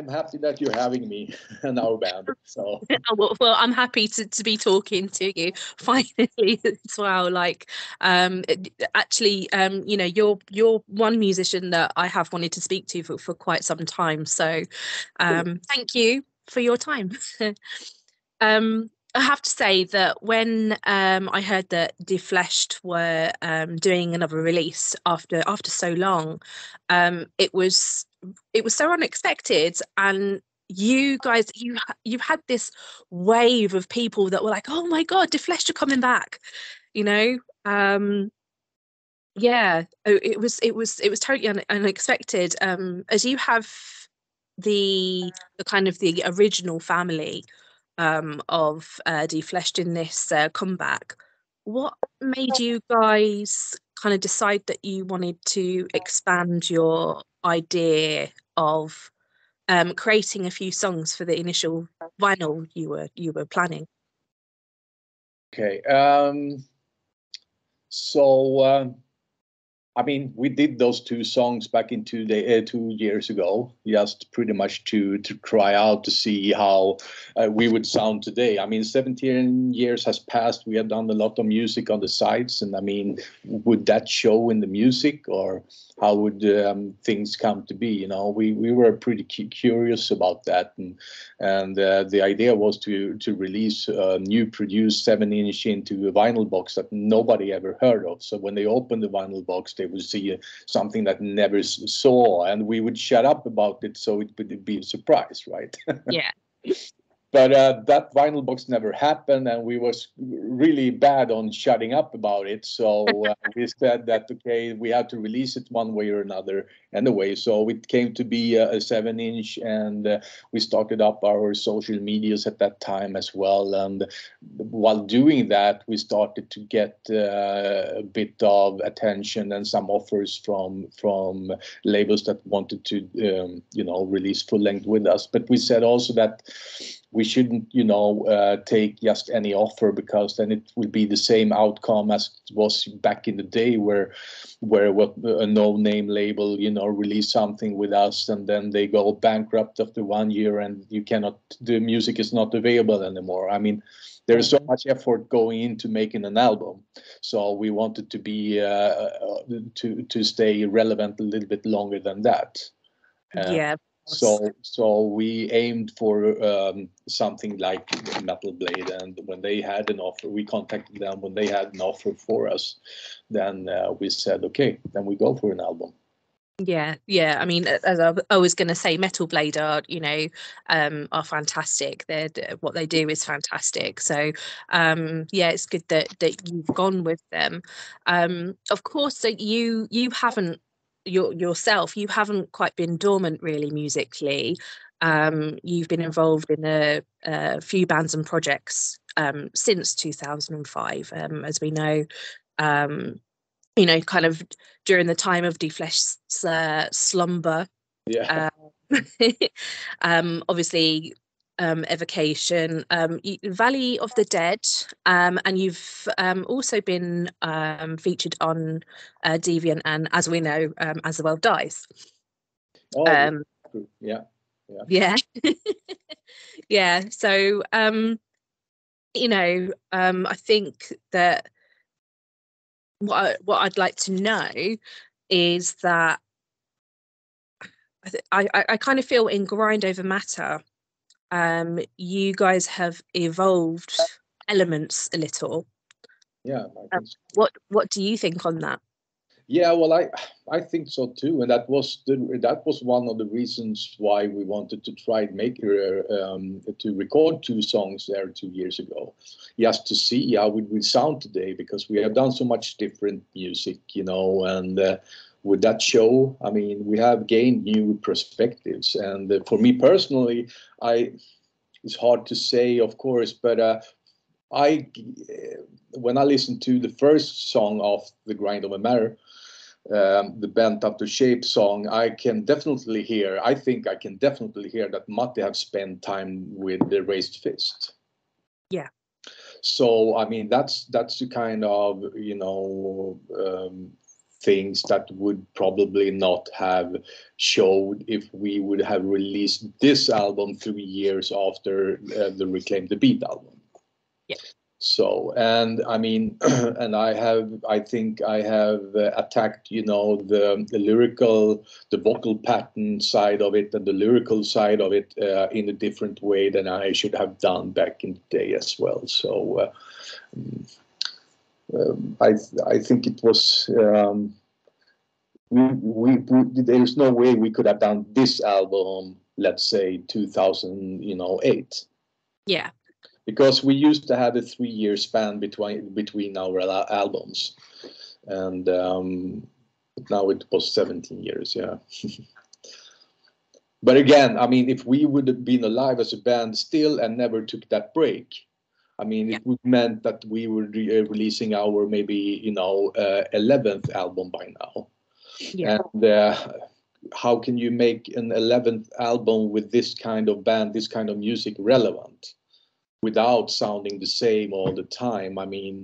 happy that you're having me in our band. So well, I'm happy to be talking to you finally as well. Like, actually, you know, you're one musician that I have wanted to speak to for quite some time. So, thank you for your time. I have to say that when I heard that Defleshed were doing another release after so long, it was so unexpected. And you guys, you've had this wave of people that were like, oh my god, Defleshed are coming back, you know. Yeah, it was totally unexpected. As you have the kind of the original family of Defleshed in this comeback, what made you guys kind of decide that you wanted to expand your idea of creating a few songs for the initial vinyl you were planning? okay, so I mean, we did those two songs back in 2 years ago, just pretty much to try out to see how we would sound today. I mean, 17 years has passed. We have done a lot of music on the sides, and I mean, would that show in the music, or how would things come to be? You know, we were pretty curious about that, and the idea was to release a new produced 7-inch into a vinyl box that nobody ever heard of. So when they opened the vinyl box, they would see something that never saw, and we would shut up about it so it would be a surprise, right? Yeah. But that vinyl box never happened, and we was really bad on shutting up about it. So we said that, okay, we had to release it one way or another anyway. So it came to be a 7-inch, and we started up our social medias at that time as well. And while doing that, we started to get a bit of attention and some offers from labels that wanted to, you know, release full length with us. But we said also that we shouldn't, you know, take just any offer, because then it will be the same outcome as it was back in the day, where what a no-name label, you know, release something with us, and then they go bankrupt after 1 year, and the music is not available anymore. I mean, there is so much effort going into making an album, so we wanted to be to stay relevant a little bit longer than that. Yeah. So we aimed for something like Metal Blade, and when they had an offer, we contacted them. When they had an offer for us, then we said, okay, then we go for an album. Yeah. I mean, as I was going to say, Metal Blade are, you know, are fantastic. What they do is fantastic. So, yeah, it's good that you've gone with them. Of course, so you haven't yourself. You haven't quite been dormant really musically. You've been involved in a few bands and projects since 2005, as we know. You know, kind of during the time of Defleshed's slumber. Yeah. Obviously, Evocation, Valley of the Dead, and you've also been featured on Deviant and, as we know, As the World Dies. Oh, yeah. Yeah. Yeah. So, you know, I think that what I'd like to know is that I kind of feel in Grind Over Matter, you guys have evolved elements a little. Yeah. I think so. What do you think on that? Yeah, well, I think so too, and that was one of the reasons why we wanted to try and make to record two songs there 2 years ago, just to see how it would sound today, because we have done so much different music, you know, and with that show, I mean, we have gained new perspectives, and for me personally, it's hard to say, of course, but when I listened to the first song of the Grind of a Matter, the Bent Up to Shape song, I think I can definitely hear that Matti have spent time with the Raised Fist. Yeah. So I mean, that's the kind of, you know, things that would probably not have showed if we would have released this album 3 years after the Reclaim the Beat album. Yeah. So, and I mean, and I think I have attacked, you know, the lyrical, the vocal pattern side of it and the lyrical side of it in a different way than I should have done back in the day as well. So, I think it was, there's no way we could have done this album, let's say 2008. Yeah. Because we used to have a 3-year span between our albums, and now it was 17 years. Yeah. But again, I mean, if we would have been alive as a band still and never took that break, I mean, it would meant that we were releasing our maybe 11th album by now. Yeah. And how can you make an 11th album with this kind of band, this kind of music relevant, without sounding the same all the time? I mean,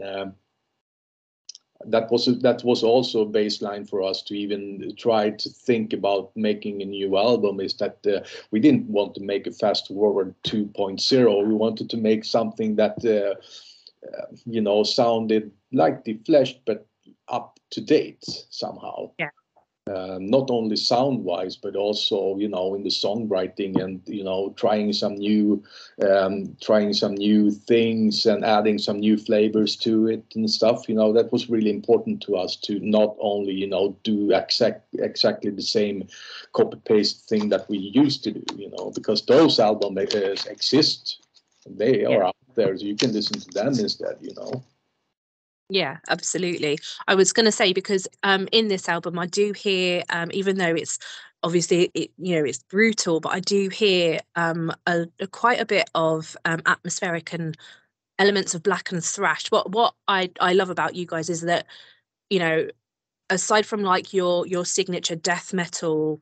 that was also a baseline for us to even try to think about making a new album, is that we didn't want to make a Fast Forward 2.0. We wanted to make something that sounded like Defleshed but up to date somehow. Yeah. Not only sound wise, but also, in the songwriting and, trying some new things and adding some new flavors to it and stuff. That was really important to us, to not only, do exactly the same copy paste thing that we used to do, because those albums exist. They are out there, so you can listen to them instead. Yeah, absolutely. I was going to say, because in this album I do hear, even though it's obviously it's brutal, but I do hear quite a bit of atmospheric and elements of black and thrash. What I love about you guys is that, aside from like your signature death metal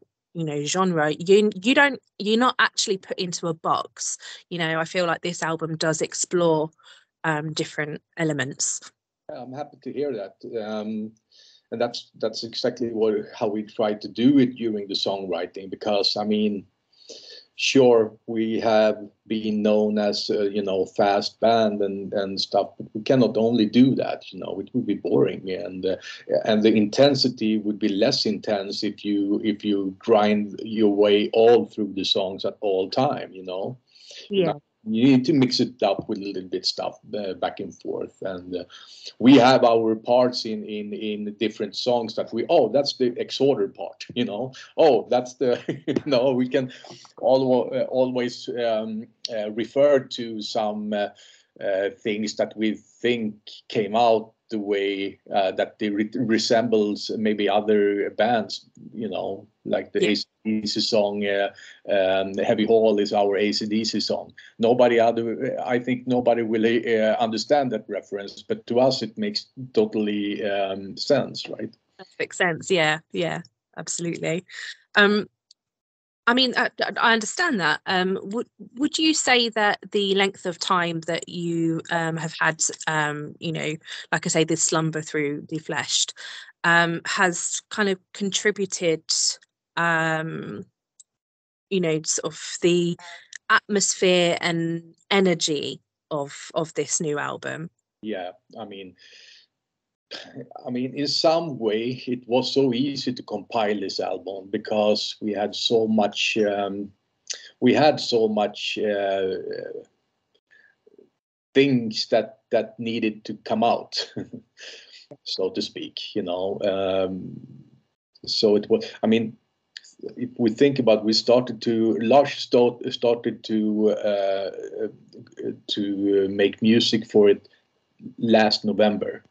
genre, you're not actually put into a box. I feel like this album does explore different elements. I'm happy to hear that, and that's exactly how we try to do it during the songwriting. Because I mean, sure, we have been known as fast band and stuff, but we cannot only do that. It would be boring, and the intensity would be less intense if you grind your way all through the songs at all time. Yeah. You need to mix it up with a little bit stuff back and forth, and we have our parts in different songs that that's the exhorter part, that's the we can always refer to some things that we think came out the way that they resembles maybe other bands, like the AC/DC song, Heavy Hall is our AC/DC song. I think nobody will understand that reference, but to us it makes totally sense, right? Perfect sense. Yeah, absolutely. I mean, I understand that. Would you say that the length of time that you have had, like I say, this slumber through Defleshed, has kind of contributed, sort of the atmosphere and energy of this new album? Yeah, I mean, in some way, it was so easy to compile this album because we had so much. Things that needed to come out, so to speak. So it was. I mean, if we think about, Lars started to make music for it last November.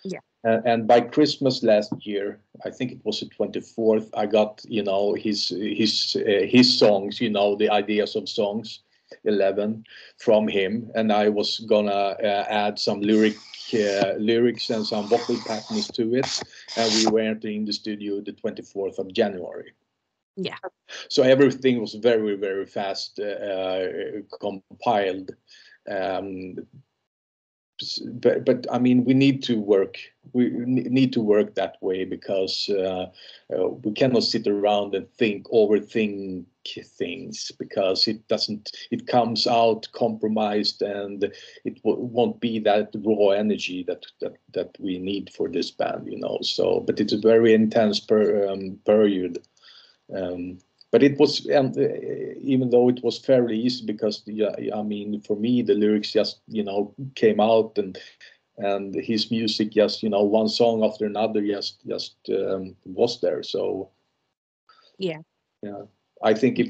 Yeah. And by Christmas last year, I think it was the 24th, I got his songs, the ideas of songs 11 from him, and I was gonna add some lyrics and some vocal patterns to it, and we went in the studio the 24th of January. Yeah. So everything was very, very fast compiled. but I mean, we need to work. We need to work that way because we cannot sit around and overthink things, because it doesn't. It comes out compromised, and it won't be that raw energy that we need for this band, you know. So, but it's a very intense period. But it was, even though it was fairly easy, because I mean, for me, the lyrics just, you know, came out, and his music just, you know, one song after another just was there. So Yeah. I think if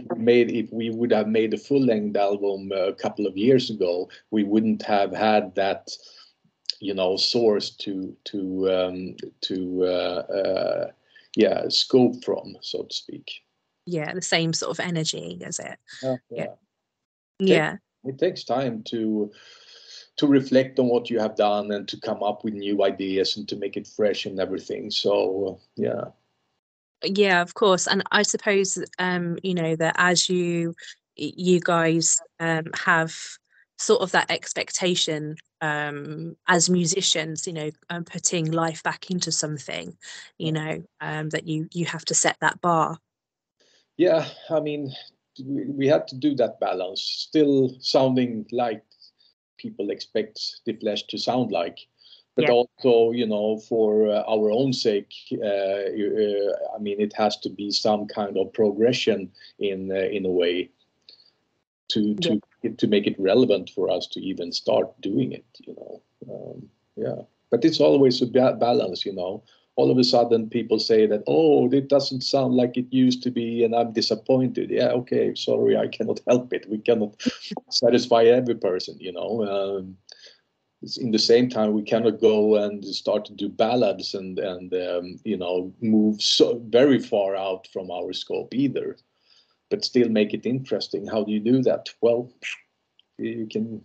we would have made a full-length album a couple of years ago, we wouldn't have had that, you know, source to scope from, so to speak. Yeah, the same sort of energy as it. Yeah. Yeah. It takes time to reflect on what you have done and to come up with new ideas and to make it fresh and everything. So Yeah, of course. And I suppose you know, that as you guys have sort of that expectation as musicians, you know, putting life back into something, you know, that you have to set that bar. Yeah, I mean, we had to do that balance, still sounding like people expect Defleshed to sound like, but also, you know, for our own sake, I mean, it has to be some kind of progression in a way to make it relevant for us to even start doing it, you know. But it's always a balance, you know. All of a sudden people say that, oh, it doesn't sound like it used to be, and I'm disappointed. Yeah, okay, sorry, I cannot help it. We cannot satisfy every person, you know. In the same time, we cannot go and start to do ballads and you know, move so very far out from our scope either, but still make it interesting. How do you do that? Well, you can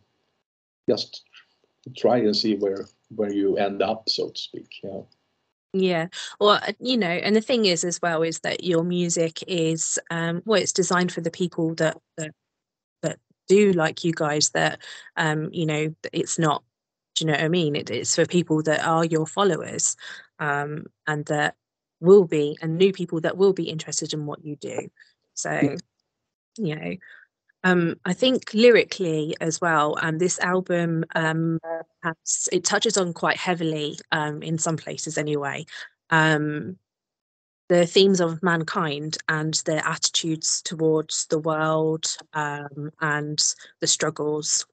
just try and see where you end up, so to speak. Yeah, well, you know, and the thing is as well is that your music is well, it's designed for the people that do like you guys, that you know, it's not, do you know what I mean, it's for people that are your followers, and that will be, and new people that will be interested in what you do. So you know, I think lyrically as well, this album it touches on quite heavily, in some places anyway, the themes of mankind and their attitudes towards the world, and the struggles.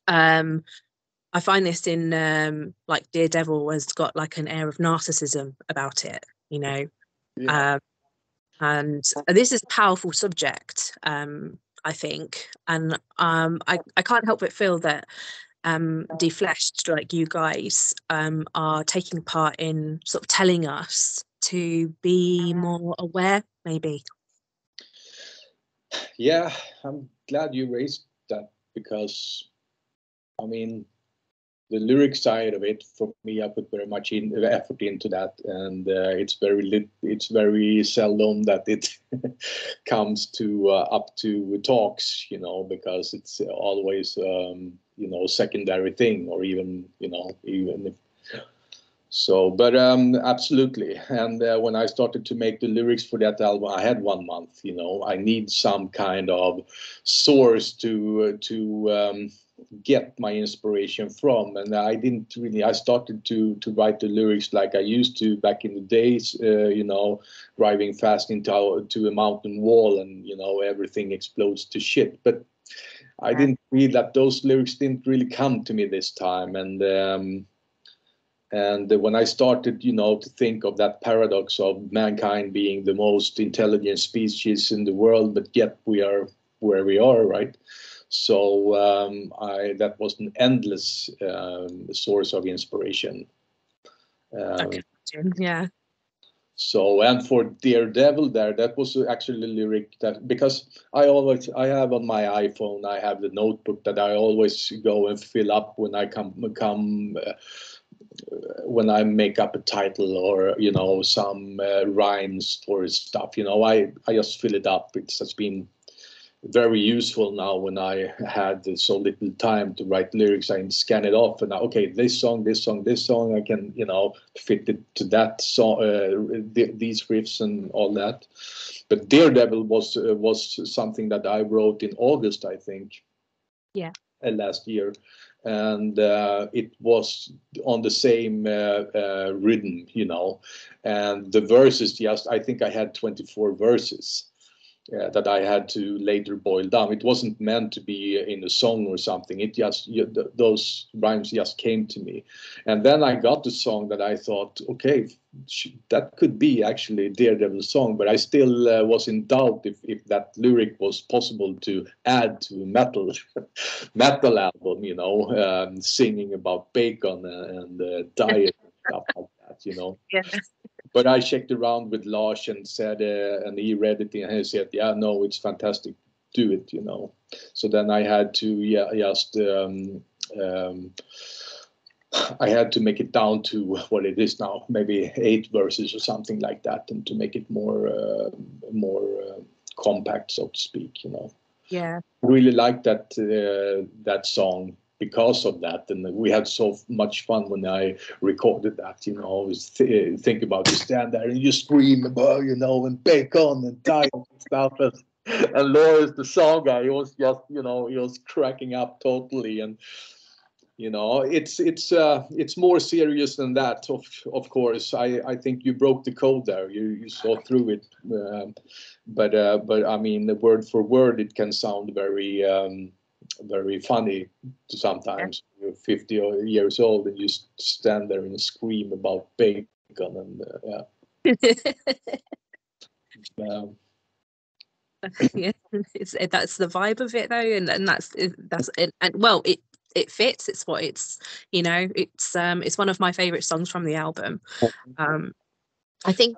I find this in like Dear Devil has got like an air of narcissism about it, you know. And this is a powerful subject, I think, and I can't help but feel that Defleshed, like you guys, are taking part in sort of telling us to be more aware, maybe. Yeah, I'm glad you raised that, because I mean, the lyric side of it, for me, I put very much effort into that, and it's very seldom that it comes to up to talks, you know, because it's always you know, secondary thing, or even, you know, even if so. But absolutely. And when I started to make the lyrics for that album, I had 1 month, you know. I need some kind of source to get my inspiration from, and I didn't really. I started to write the lyrics like I used to back in the days, you know, driving fast into a mountain wall, and you know, everything explodes to shit. But I didn't feel that those lyrics didn't really come to me this time, and when I started, you know, to think of that paradox of mankind being the most intelligent species in the world, but yet we are where we are, right? So that was an endless source of inspiration. Yeah. So, and for Dear Devil there, that was actually a lyric that, because I have on my iPhone, I have the notebook that I always go and fill up when I when I make up a title, or you know, some rhymes for stuff, you know, I just fill it up. It has been very useful now when I had so little time to write lyrics. I can scan it off and okay, this song, this song, this song. I can, you know, fit it to that song, these riffs and all that. But Daredevil was something that I wrote in August, I think. Yeah. Last year, and it was on the same rhythm, you know, and the verses, just I think I had 24 verses that I had to later boil down. It wasn't meant to be in a song or something. It just those rhymes just came to me, and then I got the song that I thought, okay, that could be actually a Daredevil song, but I still was in doubt if that lyric was possible to add to a metal metal album, you know, singing about bacon and diet and stuff like that, you know. Yeah. But I checked around with Lars and said, and he read it and he said, yeah, no, it's fantastic. Do it, you know. So then I had to just I had to make it down to what it is now, maybe 8 verses or something like that, and to make it more compact, so to speak, you know. Yeah. I really like that that song because of that, and we had so much fun when I recorded that. You know, I always think about you stand there and you scream about, you know, and bacon and diet and stuff. And Lawrence, the song guy, he was just, you know, he was cracking up totally. And you know, it's more serious than that. Of course, I think you broke the code there. You saw through it, but I mean, the word for word, it can sound very very funny sometimes. You're 50 years old and you stand there and scream about bacon and Yeah, that's the vibe of it though, and that's it, and well, it fits. It's what it's, you know, it's one of my favorite songs from the album. I think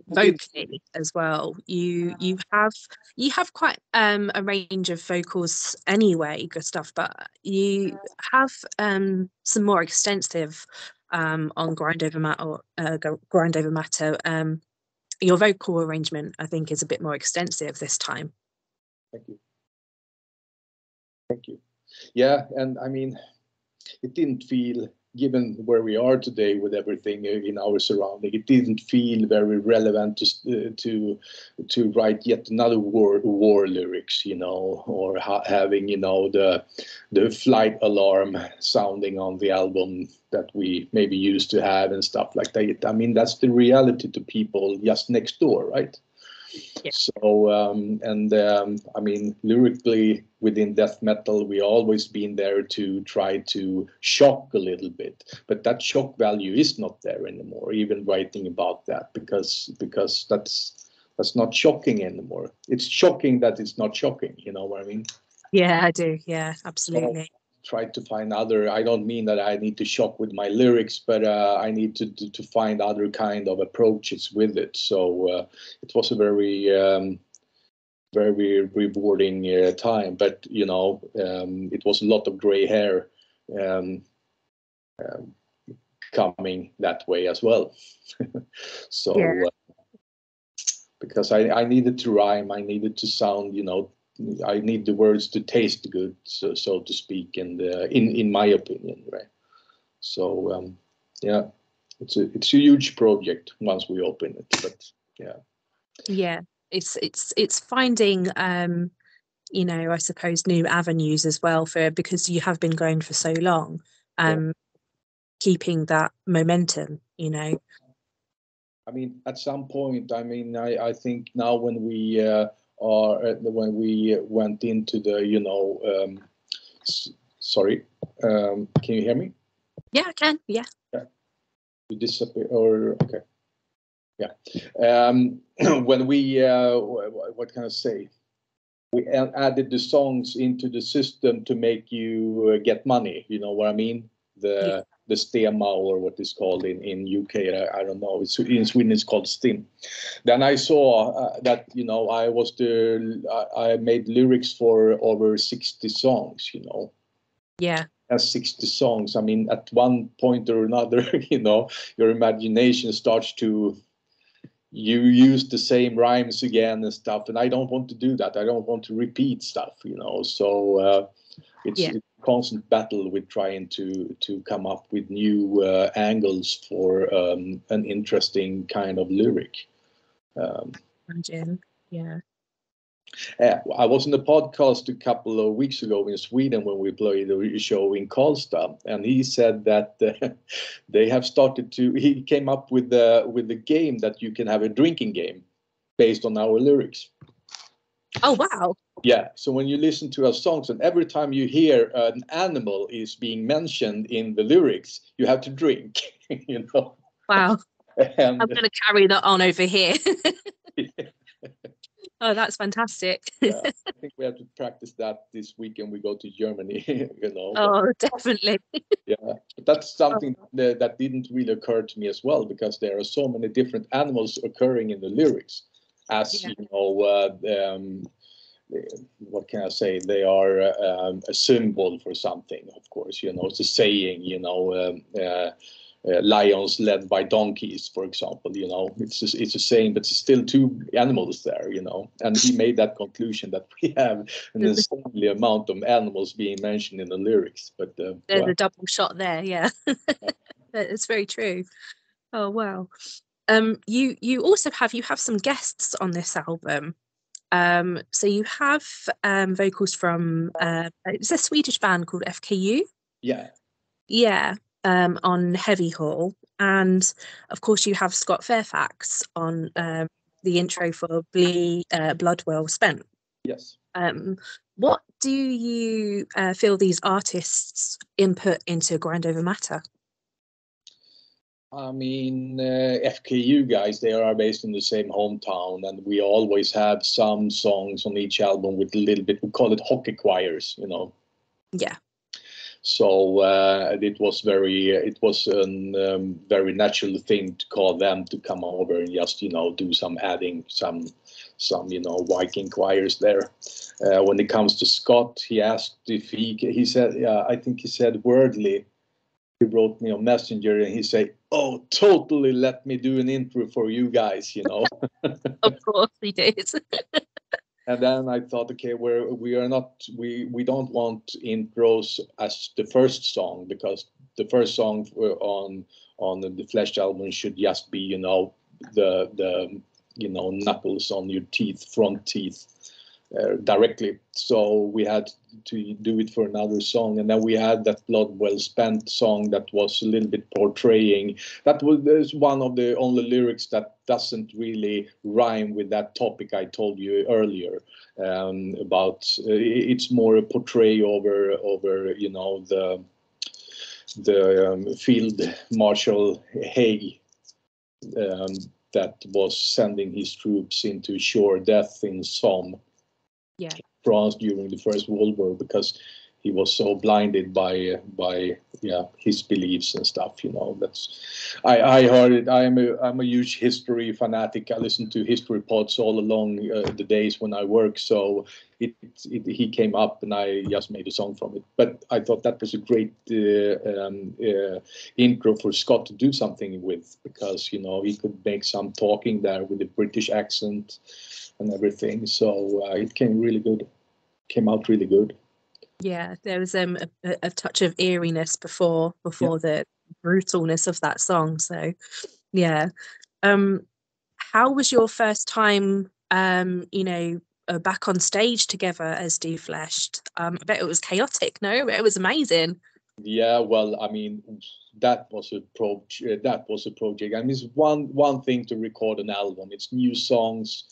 vocally as well, you have quite a range of vocals anyway, Gustaf, but you have some more extensive on Grind Over Matter. Your vocal arrangement, I think, is a bit more extensive this time. Thank you. Thank you. Yeah, and I mean, it didn't feel, given where we are today with everything in our surrounding, it didn't feel very relevant to write yet another war lyrics, you know, or having, you know, the flight alarm sounding on the album that we maybe used to have and stuff like that. I mean, that's the reality to people just next door, right? Yeah. So I mean, lyrically within death metal, we always been there to try to shock a little bit, but that shock value is not there anymore. Even writing about that, because that's not shocking anymore. It's shocking that it's not shocking. You know what I mean? Yeah, I do. Yeah, absolutely. So, try to find other, I don't mean that I need to shock with my lyrics, but I need to find other kind of approaches with it. So it was a very very rewarding time, but you know, it was a lot of gray hair coming that way as well. So Yeah. Because I needed to rhyme, I needed to sound, you know, I need the words to taste good, so to speak, and in my opinion, right? So yeah, it's a huge project once we open it, but yeah, It's finding you know, I suppose new avenues as well, for because you have been going for so long, keeping that momentum, you know. I mean, at some point, I mean, I think now when we went into the, you know, sorry, can you hear me? Yeah, I can. Yeah. You disappear, or okay, yeah. When we, what can I say? We added the songs into the system to make you get money. You know what I mean? The Stema, or what is called in UK. I don't know. It's in Sweden. It's called Stim. Then I saw that, you know, I made lyrics for over 60 songs. You know. Yeah. As 60 songs. I mean, at one point or another, you know, your imagination starts to you use the same rhymes again and stuff, and I don't want to do that. I don't want to repeat stuff, so it's Yeah. a constant battle with trying to come up with new angles for an interesting kind of lyric. Imagine. Yeah. I was in a podcast a couple of weeks ago in Sweden when we played a show in Karlstad, and he said that they have started to. He came up with the game that you can have a drinking game based on our lyrics. Oh wow. Yeah, so when you listen to our songs, and every time you hear an animal is being mentioned in the lyrics, you have to drink. Wow. And I'm going to carry that on over here. Oh, that's fantastic. yeah, I think we have to practice that this weekend. We go to Germany, Oh, definitely. Yeah, but that's something that didn't really occur to me as well, because there are so many different animals occurring in the lyrics. As Yeah. What can I say? They are a symbol for something, of course. It's a saying. Lions led by donkeys, for example. It's a saying, but it's still two animals there. And he made that conclusion that we have an insanely amount of animals being mentioned in the lyrics. But There's a double shot there. Yeah, it's very true. Oh wow. You also have some guests on this album. So you have vocals from it's a Swedish band called FKU. Yeah. Yeah. On Heavy Hall, and of course you have Scott Fairfax on the intro for Blood Well Spent. Yes. What do you feel these artists input into Grind Over Matter? I mean, FKU guys, they are based in the same hometown, and we always have some songs on each album with a little bit, we call it hockey choirs. Yeah. So it was a very natural thing to call them to come over and just do some adding some Viking choirs there. When it comes to Scott, he asked if he said, I think he said wordly, he wrote me on Messenger and he said, "Oh, totally, let me do an intro for you guys." Of course he did. And then I thought, okay, we don't want intros as the first song, because the first song on the Defleshed album should just be the knuckles on your teeth, front teeth, directly. So we had to do it for another song, and then we had that Blood Well Spent song that was a little bit portraying. There's one of the only lyrics that doesn't really rhyme with that topic I told you earlier about. It's more a portray over the field marshal Haig that was sending his troops into sure death in Somme, France, during the First World War, because he was so blinded by his beliefs and stuff. I heard it. I'm a huge history fanatic. I listen to history pods all along the days when I work. So he came up and I just made a song from it. But I thought that was a great intro for Scott to do something with, because he could make some talking there with a British accent and everything. So it came out really good. Yeah, there was a touch of eeriness before the brutalness of that song. So yeah. How was your first time back on stage together as Defleshed? I bet it was chaotic, no? It was amazing. Yeah, well, I mean, that was a project. I mean, it's one thing to record an album. It's new songs.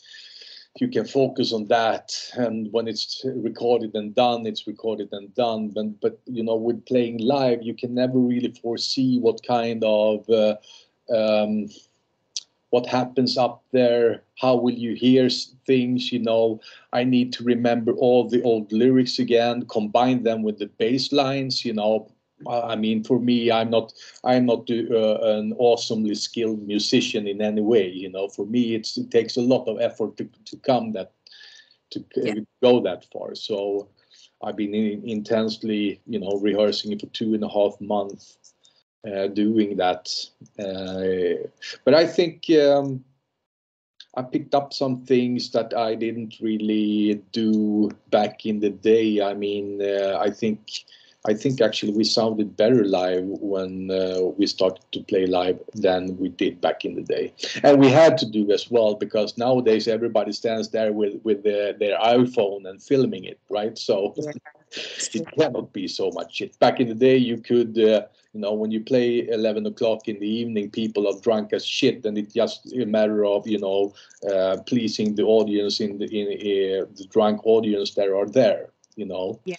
You can focus on that, and when it's recorded and done, it's recorded and done. But with playing live, you can never really foresee what kind of what happens up there. How will you hear things? I need to remember all the old lyrics again, combine them with the bass lines. I mean, for me, I'm not an awesomely skilled musician in any way. For me, it takes a lot of effort to go that far. So I've been intensely, rehearsing for 2.5 months, doing that. But I think I picked up some things that I didn't really do back in the day. I mean, I think actually we sounded better live when we started to play live than we did back in the day. And we had to do as well, because nowadays everybody stands there with their iPhone and filming it, right? So Yeah. it cannot be so much shit. Back in the day, you could, when you play 11 o'clock in the evening, people are drunk as shit, and it's just a matter of, pleasing the audience in the drunk audience that are there, Yeah.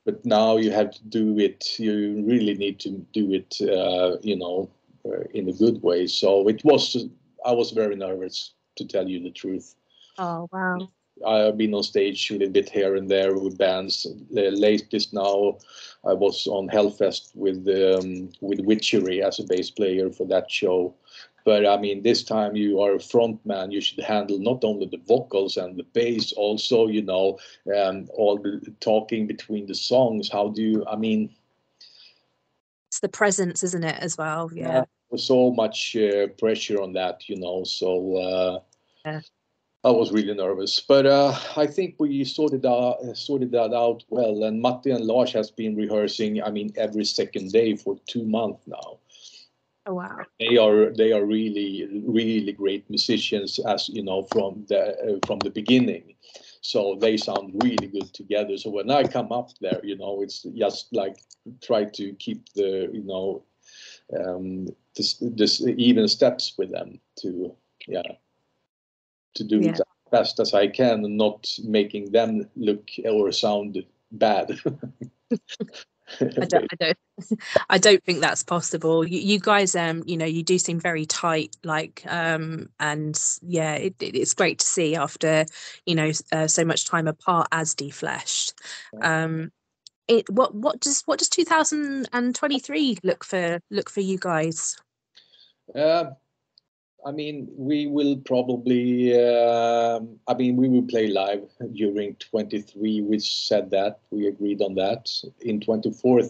But now you have to do it. You really need to do it, in a good way. So I was very nervous, to tell you the truth. Oh, wow. I've been on stage a little bit here and there with bands. The latest now, I was on Hellfest with Witchery as a bass player for that show. But I mean, this time you are a front man. You should handle not only the vocals and the bass, also, all the talking between the songs. How do you? I mean, It's the presence, isn't it, as well? Yeah. there's so much pressure on that, So. Yeah. I was really nervous, but I think we sorted that out well. And Matti and Lars has been rehearsing. I mean, every second day for 2 months now. Oh, wow. They are really really great musicians, as you know, from the beginning. So they sound really good together. So when I come up there, it's just like try to keep the this even steps with them to do it as best as I can, and not making them look or sound bad. I don't think that's possible. You guys, you do seem very tight, and yeah, it's great to see after, so much time apart as Defleshed. What does 2023 look for you guys? I mean, we will probably. We will play live during 23. We said that, we agreed on that. In 24,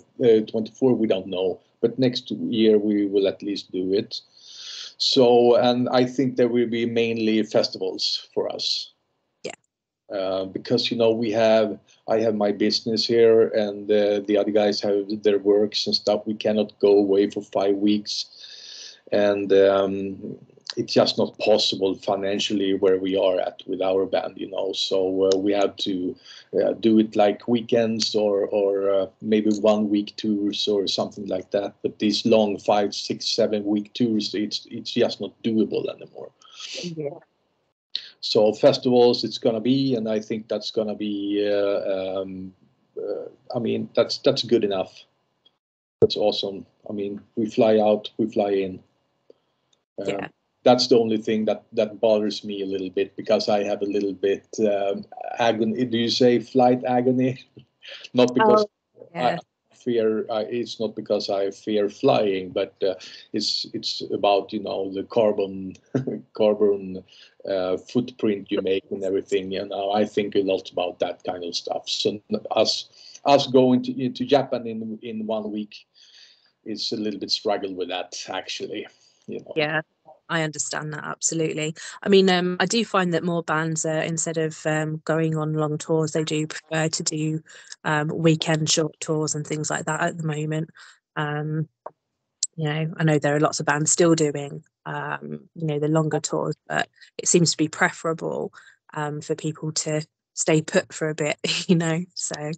we don't know, but next year we will at least do it. So, and I think there will be mainly festivals for us. Yeah. Because I have my business here, and the other guys have their works and stuff. We cannot go away for 5 weeks, and it's just not possible financially where we are at with our band, So we have to do it like weekends or maybe 1 week tours or something like that. But these long 5, 6, 7 week tours, it's just not doable anymore. Yeah. So festivals, it's gonna be, and I think that's gonna be. That's good enough. That's awesome. I mean, we fly out, we fly in. Yeah. That's the only thing that bothers me a little bit, because I have a little bit agony. Do you say flight agony? Not because I fear. It's not because I fear flying, but it's about the carbon footprint you make and everything. I think a lot about that kind of stuff. So us going to Japan in 1 week is a little bit struggle with that, actually. Yeah, I understand that, absolutely. I mean, I do find that more bands, instead of going on long tours, they do prefer to do weekend short tours and things like that at the moment. I know there are lots of bands still doing the longer tours, but it seems to be preferable for people to stay put for a bit, so.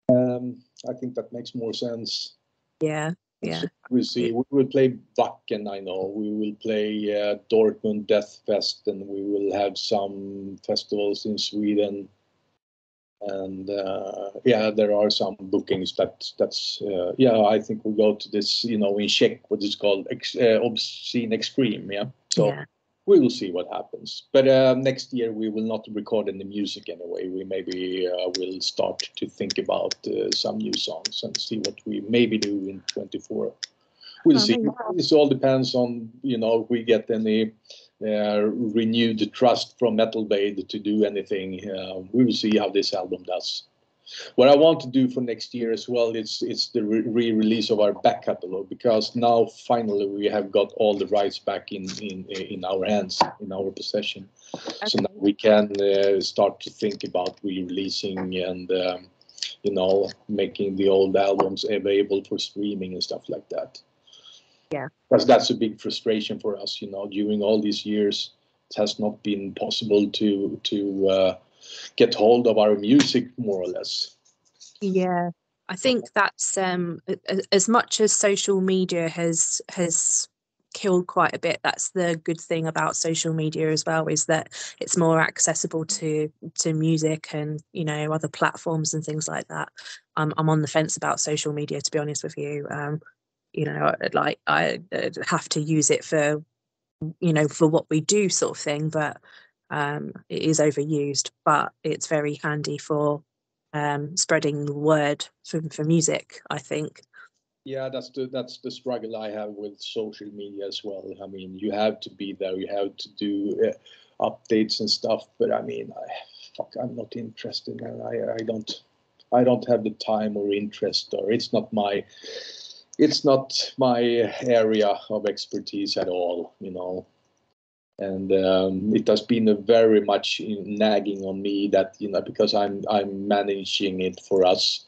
I think that makes more sense. Yeah. So we'll see. We will play Wacken, I know. We will play Dortmund Death Fest, and we will have some festivals in Sweden. And there are some bookings. That's I think we'll go to this, in Czech, what is called Obscene Extreme. Yeah. So we will see what happens. But next year we will not record any music anyway. We maybe will start to think about some new songs and see what we maybe do in 24. We'll see. This all depends on, if we get any renewed trust from Metal Blade to do anything. We will see how this album does. What I want to do for next year as well, it's the re-release of our back catalog, because now finally we have got all the rights back in our hands, in our possession. Okay. So now we can start to think about re-releasing and making the old albums available for streaming and stuff like that. Yeah, because that's a big frustration for us. During all these years, it has not been possible to get hold of our music, more or less. yeah. I think that's as much as social media has killed quite a bit, that's the good thing about social media as well, is that it's more accessible to music and other platforms and things like that. I'm on the fence about social media, to be honest with you. Like I have to use it for for what we do, sort of thing, but it is overused, but it's very handy for spreading the word for music, I think. Yeah, that's the struggle I have with social media as well. I mean, you have to be there, you have to do updates and stuff, but I mean, I'm not interested, and I don't have the time or interest, or it's not my area of expertise at all, and it has been a very much nagging on me that because I'm managing it for us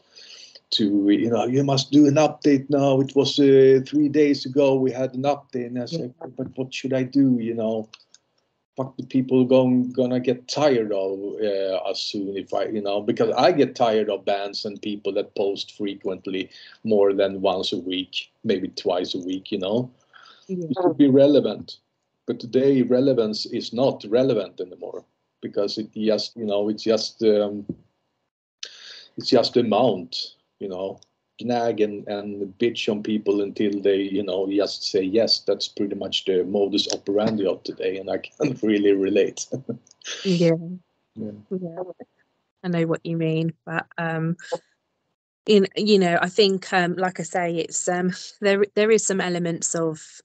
to you must do an update now. It was 3 days ago we had an update, and I said, but what should I do? Fuck, the people gonna get tired of us soon if I because I get tired of bands and people that post frequently, more than once a week, maybe twice a week. It should be relevant. But today, relevance is not relevant anymore, because it's just amount, nag and bitch on people until they, just say yes. That's pretty much the modus operandi of today, and I can't really relate. Yeah. Yeah. I know what you mean, but I think like I say, it's there is some elements of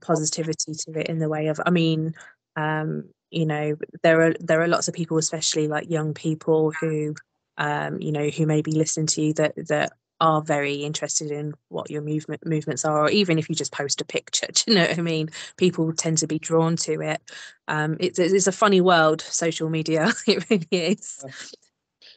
positivity to it, in the way of, I mean, there are lots of people, especially like young people, who who maybe listen to you, that are very interested in what your movements are, or even if you just post a picture, do you know what I mean? People tend to be drawn to it. It's a funny world, social media. It really is.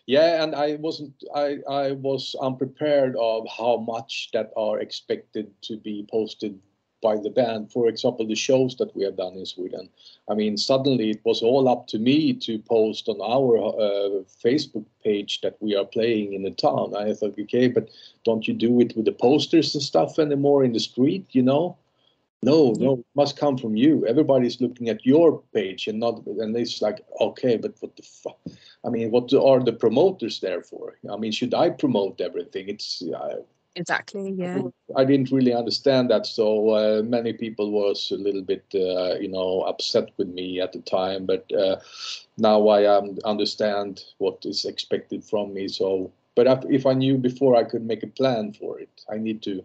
Yeah, and I was unprepared of how much that are expected to be posted by the band. For example, the shows that we have done in Sweden. I mean, suddenly it was all up to me to post on our Facebook page that we are playing in the town. I thought, okay, but don't you do it with the posters and stuff anymore in the street, No, it must come from you. Everybody's looking at your page and it's like, okay, but what the fuck? I mean, what are the promoters there for? I mean, should I promote everything? Exactly, yeah. I didn't really understand that. So many people was a little bit, upset with me at the time. But now I understand what is expected from me. So, but if I knew before, I could make a plan for it. I need to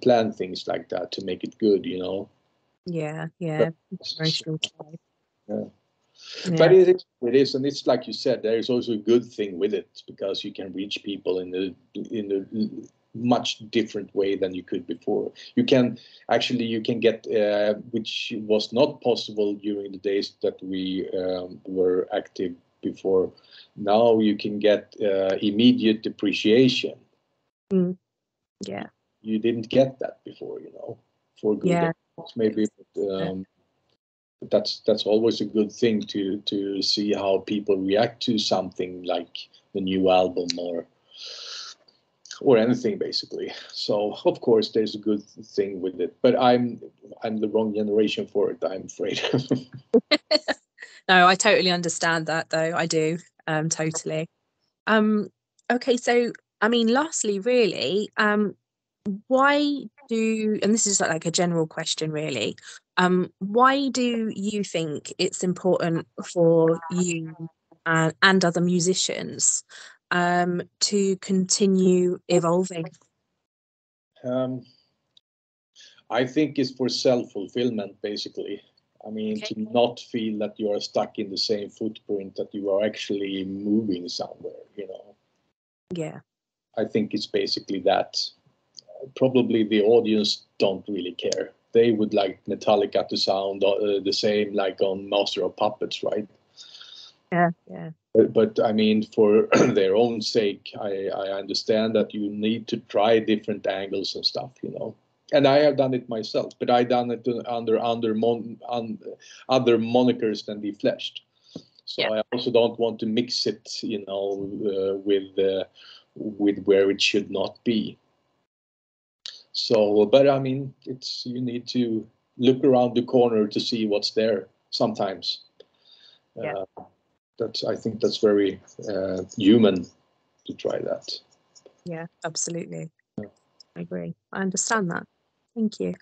plan things like that to make it good, Yeah. Inspirational type. Yeah. Yeah. But it is, and it's like you said, there is also a good thing with it, because you can reach people in a much different way than you could before. You can get, which was not possible during the days that we were active before. Now you can get immediate appreciation. Yeah. You didn't get that before, for good. Yeah. Maybe, but that's always a good thing to see how people react to something like the new album or anything, basically. So of course there's a good thing with it, but I'm the wrong generation for it, I'm afraid. No, I totally understand that, though. I do, totally. Okay, so I mean, lastly, really, why do, and this is like a general question, really, why do you think it's important for you and other musicians to continue evolving? I think it's for self-fulfillment, basically. I mean, Okay. to not feel that you are stuck in the same footprint, that you are actually moving somewhere, Yeah. I think it's basically that. Probably the audience don't really care. They would like Metallica to sound the same like on Master of Puppets, right? Yeah, yeah. But I mean, for their own sake, I understand that you need to try different angles and stuff, you know. And I have done it myself, but I done it under other monikers than Defleshed. So Yeah. I also don't want to mix it, you know, with where it should not be. So, but I mean, it's you need to look around the corner to see what's there sometimes. Yeah. I think that's very human to try that. Yeah, absolutely. Yeah. I agree. I understand that. Thank you.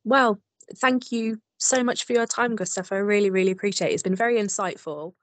Well, thank you so much for your time, Gustaf. I really, really appreciate it. It's been very insightful.